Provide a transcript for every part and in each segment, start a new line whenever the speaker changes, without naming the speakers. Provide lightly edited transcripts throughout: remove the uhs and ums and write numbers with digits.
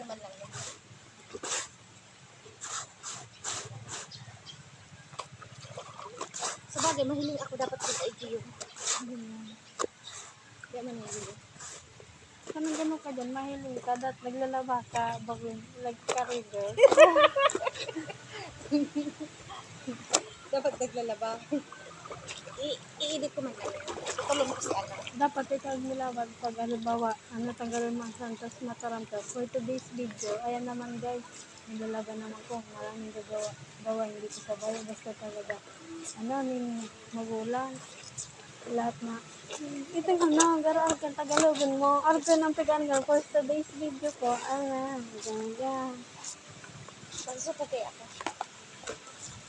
naman lang yan. Sa bagay, mahiling ako dapat sa IG yung. Kaya man mahiling.
Anong gano'n ka dyan? Mahiling ka, dapat naglalaba ka, bagong nagka-river.
Dapat naglalaba. I-edit ko man lang yan. Tutulong ko si Ana.
Dapat ikaw nilawag pag halimbawa, tanggalin mo ang santos mataramta. For today's video, ayan naman guys, naglalaba naman ko. Maraming gawa, hindi ko sabay. Basta talaga, magulang. Lahat na. Ito yung garo ang Tagalogan mo. Argan ang pigangal for today's video ko. Ganyan.
Pagsuko kaya ako.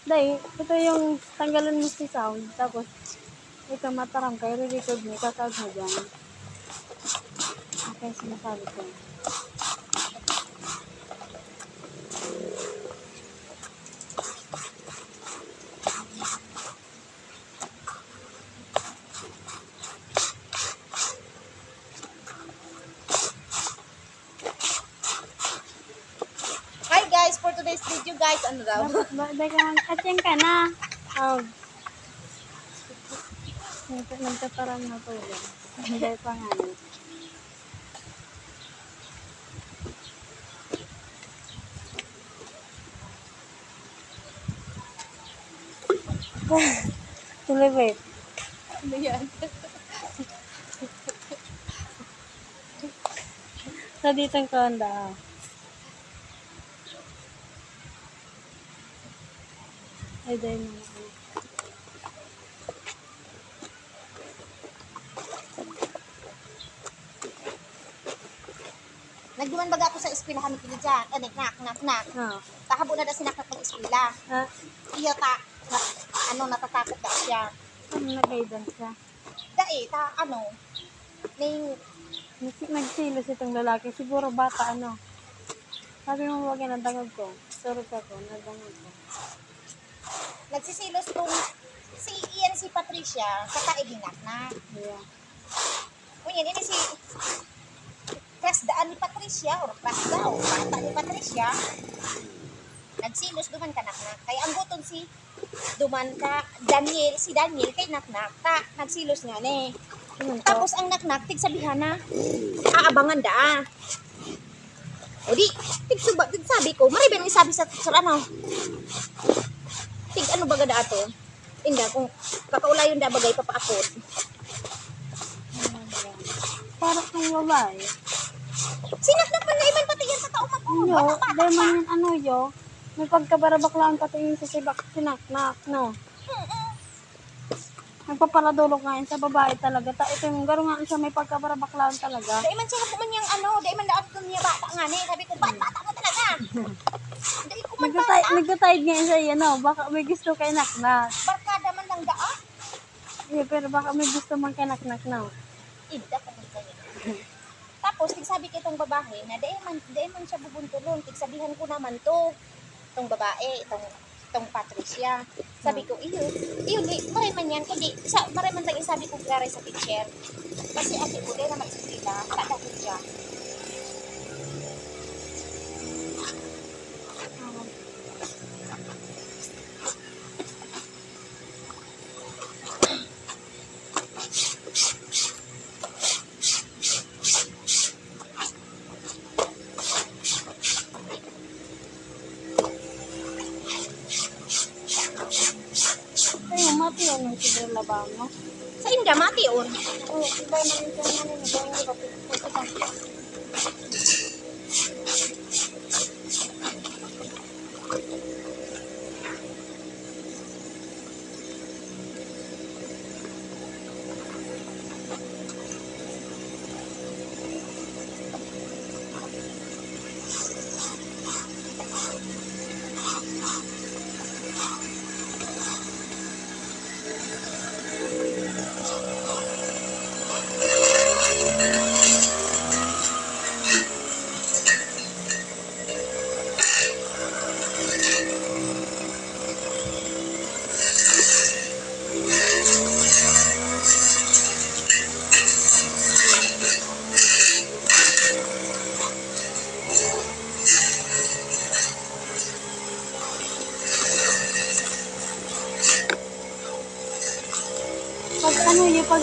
Dahil, ito yung tanggalan mo si sound. Tapos, ikaw mataram kayo, re-record mo, kakag mo dyan. Okay, sinasabi ko.
Hi guys, for today's video guys, ano daw?
Dahil ka man, atyang ka na. Oh. Nagtatarang na to. Hindi pa nga. Tuloy wait.
Ano yan?
Sa ditong kanda. Ay, dahil mo.
Nagduman baga ako sa eskwelahan ni Pili dyan. Nak.
Ah.
Tahabo na daw sinaknak ng eskwela.
Ah,
Iyo natatakot daw siya.
ano nag-guidance ka? Nagsilos itong lalaki. Siguro bata, Sabi mo wag yan ang dangog ko. Surot ako, nadangog ko.
Nagsisilos tong si Patricia, kakaibinat na.
Yeah.
Kunyan, ini si Krasdaan ni Patricia, or Krasda, o bata ni Patricia. Nagsilos duman ka naknak. Kaya ang guton si Daniel kay naknak ta. Nagsilos nga ne. Tapos ang naknak, tigsabihan na, aabangan da. O di, tigsabi ko, maribin ang isabi sa ano baga da ato? Inda, kung kakaulayon da bagay papaakot.
Para kang babae.
Sinaknak man na iman pati yan sa tao mo.
Yo, dahil man yun, may pagkabarabaklaan patingin sa sinaknak, no? Nagpaparadulog nga yun sa babae talaga. Ito yung garo nga siya may pagkabarabaklaan talaga.
Dahil man siya man yung dahil man dapat niya bata nga ne. Sabi ko, bata mo talaga. Dahil ko man bata.
Nagtatayid nga yun sa iyo, no? Baka may gusto kay naknak.
Barkada man lang daan.
Yeah, pero baka may gusto man kay naknak, no?
Ibda ka man kanya. Tapos, tigsabi ko itong babae na dahil man siya bubuntulon. Tigsabihan ko naman to. Itong babae, itong Patricia. Sabi ko, iyo, maray man yan. Kundi, maray man lang sabi ko klaray sa teacher. Kasi ate ko, dahil naman iskrila, tatapos siya.
Ay, mati yun yung siguro labang, no?
Sa inda, mati on.
Oo, iba na yung nagawin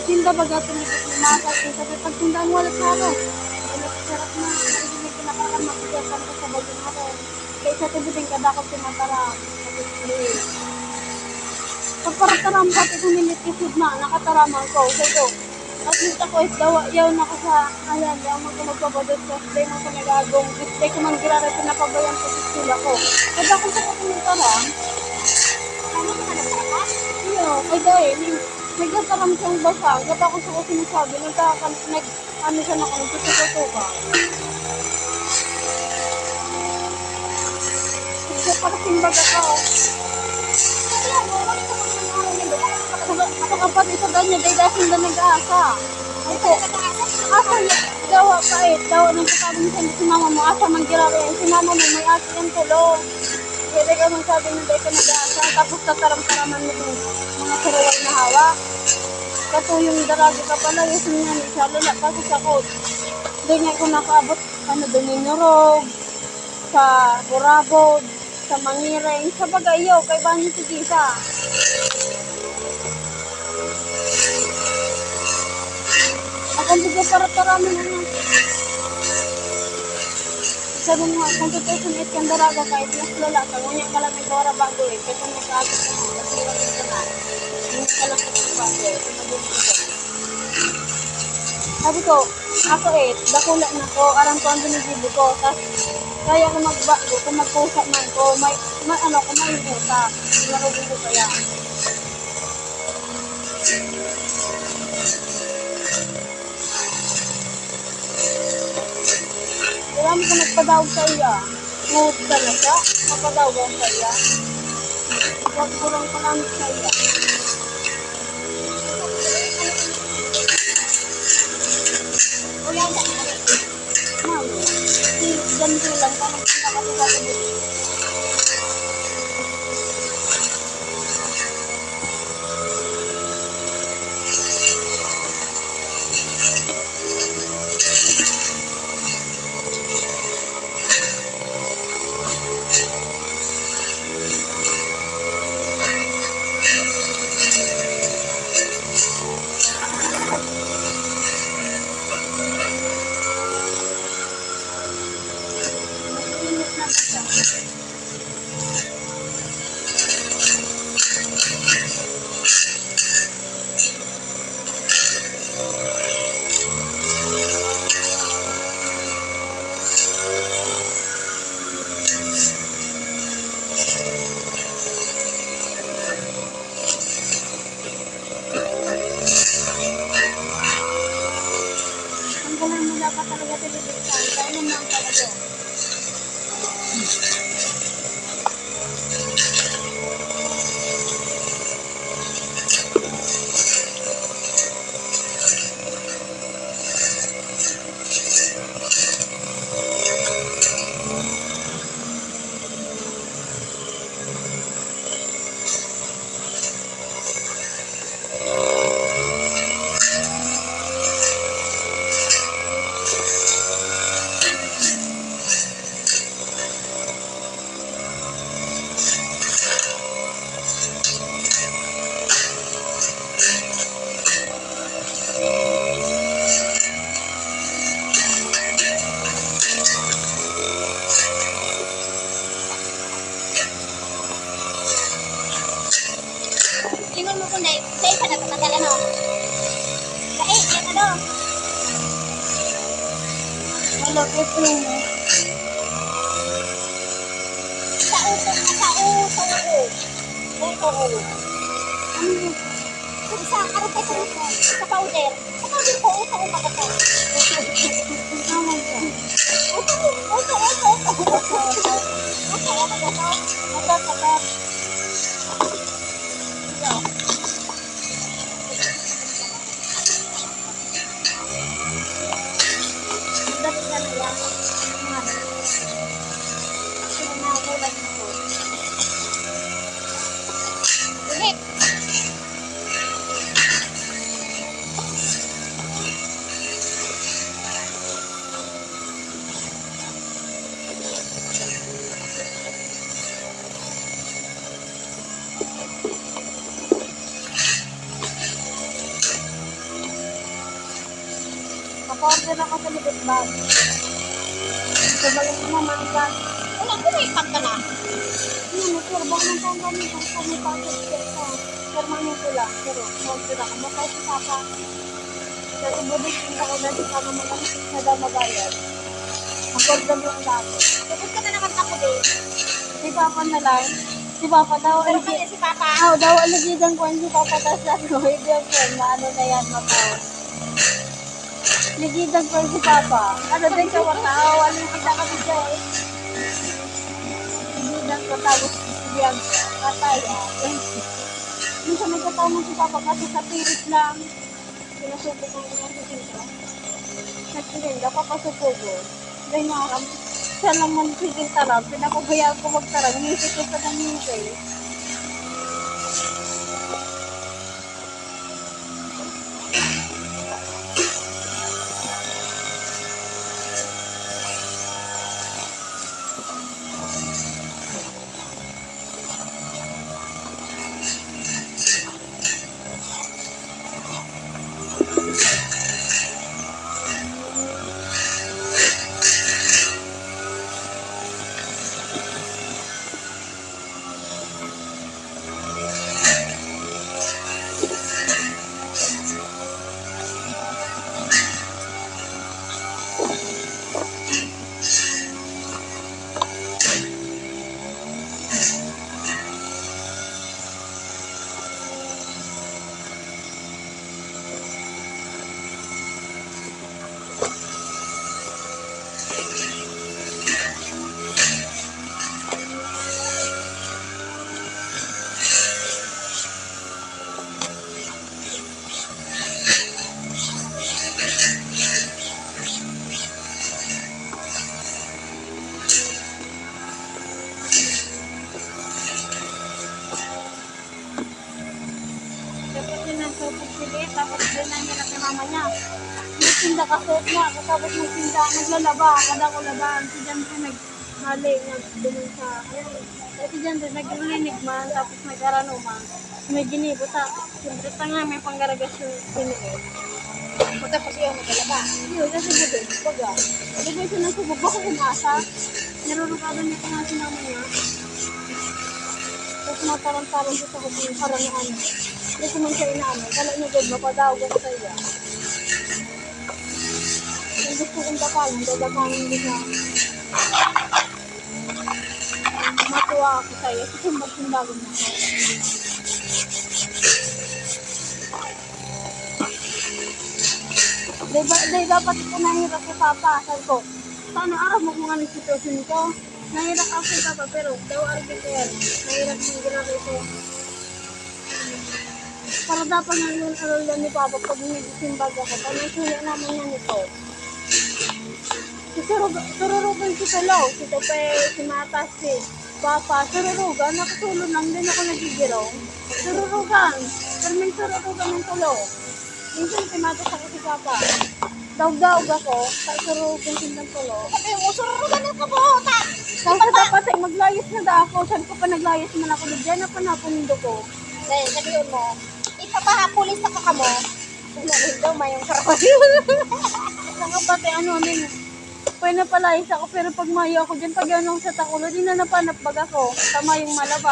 Tinda baga tumigit ni Makas. Sabi, pag tindahan mo ulit na ako. Sarap na. Hindi ko na parang mapigasan ko sa bagong ako. Kaya sa tibuting kadakot tinatara. Sabi, pagparataram pati kung nilitisod na, nakataraman ko. Sabi ko, at least ako is daw, yaw na ko sa, ayan, yaw mo ko magpabadot sa day mo ko nagagong, day ko man girara pinapabayan ko sa sila ko. Kaya ako sa kapuntaram,
Ano ka na ka?
iyo, kay dahil, nagkakaram siyang basa, kapag ako sa ko sinasabi, ano siya na ko, nagkakato. Kasi para simbaga ka,
Kaya mo, wala ka mag-ano nito.
ako kapatid sa ganyan, day dahil na nag-aasa. Ay po, asa niya, dawa pa eh, dawa ng kasabi niya si mama mo, asa man girara yan, si mama mo may asa yan tulong. Kaya ka man sabi ng day ka nag-aasa, tapos tataram-taraman mo yung mga sarawal na hawa. Kato yung darago ka pala, yung sinya ni siya, lala, kasi ako, doon niya ko nakaabot, doon yung nurog, sa burabod, sa mangireng, sa bagayo, kay Banyo si Gisa. Akong bigay para taramin ano. Sabi mo, kung 2008 kang daraga kahit mas lala ka, ngunyan ka lang nagkawara bago eh. Kasi kung nagkaabot ka mo, kasi wala ka na. Ngunyan ka lang kasi bago eh. Sabi ko, ako eh, dakula na ko, aram ko ang binigibo ko. Tapos, kaya ko magbago, kung magpusa man ko, may buta. Marugin ko kaya. Wala mo ka nagpadawag sa iya. Mood ka na siya. Mapadawag sa iya. Huwag kurang ka lang sa iya.
Wala na.
Ma'am, ganito lang. Parang punta ka sa sasagot. Init na ba siya? Ang galang mo dapat talaga television. Kaya naman talaga.
Ingon mo kung dahil, dahil pa nagpatagal ano. Dahil, yan ano.
Wala, ito yun eh.
Sa uto, sa uto. Uto.
Ano yun?
Kung sa araw tayo sa uto, sa powder. Sa powder ko, uto ko makata.
Tawag ka.
Uto, uto, uto, uto. Uto, uto, uto. Uto, uto. Dati ka na yan. Sino na ulan ko? Ulit.
Naka-order ako sa likod bag. Sa balik ko naman ka.
Wala ko may pag ka na.
Ano, sir, baka nang taong kami kung kami packet check ko. Sir, manin ko lang. Pero, order ako. Bakit si Papa? Kasi budisin ako na si Papa mag-anak na daw mabayad. Mag-order lang dati.
Tapos ka na naman ako din.
Si Papa na lang. Si Papa daw,
Pero kanya si Papa.
daw alagidan ko si Papa tas ano, hindi ako maano na yan makaw. Ligidan ko si Papa. Ano din ka makaw, walang kita kami dyan. Ligidan ko tapos bibigyan ko. Kataya. Minsan may katawang si Papa kasi sa pirit lang. Pinasuko ko niya sa pinto. Nagsirinda, papasuko ko. Dahil nga, siya lang man sigil tarap. Pinapabayaan ko magtarap. Ngisi ko pa ng ngisi. Tapos yun ang supog sila, tapos doon na nila kay mama niya. Nagtinda ka suot niya, tapos nagtinda, naglalaba, kada ko laban. Si Jan po naghali, nagdunong sa, si Jan po naglinig man, tapos nag-arano man. May ginibo ta, siyempre tanga may panggaragas yung siniin.
Tapos yun, nagkalaba.
Yun, kasi bubig, baga. Lagay siya ng subog, baka umasa. Nirurukado niya ko nga si mama niya. Tapos natarang-tarang siya sa kung karangaan. Hindi ko man siya inaano. Kala niya gud mapadawagan sa iya. Yung gusto kong dakalan, dadakalan din na. Matuwa ako sa iyo. Kasi magsimbagan na ako. Dahil dapat ko nahirap sa Papa. Sabi ko, paano araw mo kung anong sitwasyon ko? Nahirap ako sa Papa, pero daw arigin ko yan. Nahirap yung ginagawa ko. Para dapat nga yung alala ni Papa pag nagsimbag ako. Panasunin naman yan ito. Sururugan si Tulaw, si Tope, si Matas, si Papa. Sururugan, nakasulo lang din ako nagigirong. Sururugan, pero may sururugan ng Tulaw. Minsan si Matas ako si Papa. Daog-daog ako, sa sururugan sindang Tulaw.
Sabi mo, sururugan ng kabuhutan.
Kasi dapat ay maglayas na da ako. Saan ko pa naglayas man ako? Diyan na pa napundo ko.
Dahil sabihin mo, ipapahapulis na ka mo. Wala rin daw, mayong karawan.
Saka pati ano din, pwede na palayas ako, pero pag mayo ako dyan, pag ano sa takulo, di na napanapbag ako. Tama yung malaba.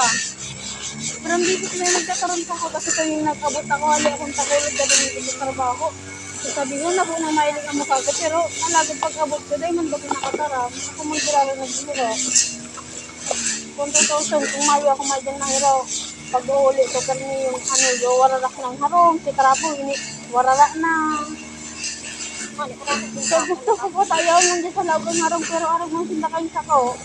Pero hindi ko na nagkakaroon pa ako kasi ito yung nag-abot ako, hali akong takulod na din yung trabaho. So sabi ko na kung namailig ang mukha ko, pero malagad pag-abot ko, dahil man ba ko nakatarap, ako mag-diraro nagbiro. Kung 2,000, kung mayo ako may dyan ng hiro, pag-uuli ko, pero yung ano, yung wararak ng harong, si Karapo, wararak na. So gusto ko po tayo nandiyan sa loob ng harong, pero araw mong sindakain sa ko.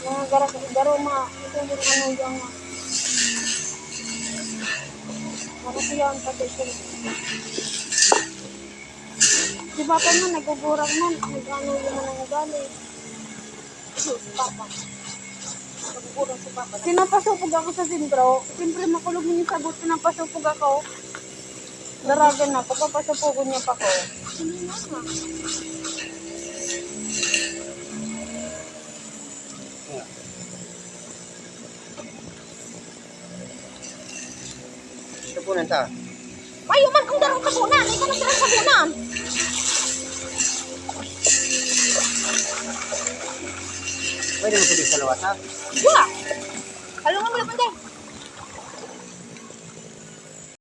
Mga garo mga, ito yung ano yung marasiyan pati siya. Si Papa man, nagugurang man, nag-ano yung mga ugali.
Papa. Nagugurang si Papa.
Sinapasupog ako sa sintro, siyempre makulog niyo sa buto ng pasupog ako. Daragan na ako, papasupugon niya pa ko.
Hindi na nga.
Ito po nanta.
Mayo man kung darong kabunan. Ikaw na darong kabunan.
Pwede mo tubig sa lawasa.
Wala. Halungan mo lang, Panday.